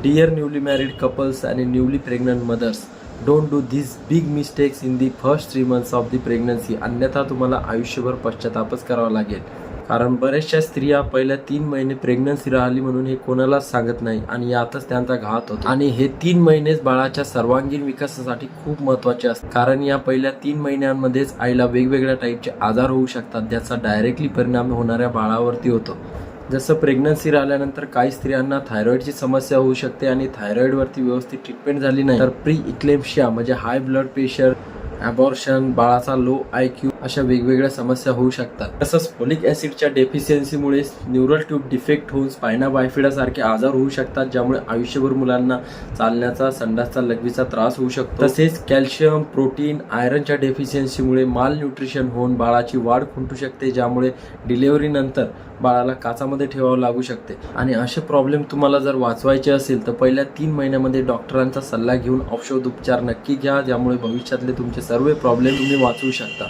Dear newly married couples and newly pregnant mothers, don't do these big mistakes in the first 3 months of the pregnancy. अन्यथा तुम्हाला आयुष्यभर पश्चातापच करावा लागेल. कारण बऱ्याचशा स्त्रिया पहिल्या 3 महिने प्रेग्नन्सी राहिली म्हणून हे कोणालाच सांगत नाही आणि यातच त्यांचा घात होतो. आणि हे 3 महिनेच बाळाच्या सर्वांगीण विकासासाठी खूप महत्त्वाचे असतात. कारण या पहिल्या 3 महिन्यांमध्येच आईला वेगवेगळ्या टाईपचे आजार होऊ शकतात, ज्याचा डायरेक्टली परिणाम होणाऱ्या बाळावरती होतो. जसं प्रेग्नन्सी राहिल्यानंतर काही स्त्रियांना थायरॉइडची समस्या होऊ शकते आणि थायरॉइडवरती व्यवस्थित ट्रीटमेंट झाली नाही तर प्री इक्लेम्शिया म्हणजे हाय ब्लड प्रेशर, ॲबॉर्शन, बाळाचा लो IQ अशा वेगवेगळ्या समस्या होऊ शकतात. तसंच फोलिक ॲसिडच्या डेफिशियन्सीमुळे न्यूरल ट्यूब डिफेक्ट होऊन स्पायना बायफिडा सारखे आजार होऊ शकतात, ज्यामुळे आयुष्यभर मुलांना चालण्याचा, संडासचा, लघवीचा त्रास होऊ शकतो. तसेच कॅल्शियम, प्रोटीन, आयरनच्या डेफिशियन्सीमुळे माल न्यूट्रिशन होऊन बाळाची वाढ खुंटू शकते, ज्यामुळे डिलिव्हरी नंतर बाळाला काचामध्ये ठेवावं लागू शकते. आणि असे प्रॉब्लेम तुम्हाला जर वाचवायचे असेल तर पहिल्या 3 महिन्यामध्ये डॉक्टरांचा सल्ला घेऊन औषध उपचार नक्की घ्या, ज्यामुळे भविष्यातले तुमचे सर्व प्रॉब्लेम तुम्ही वाचवू शकता.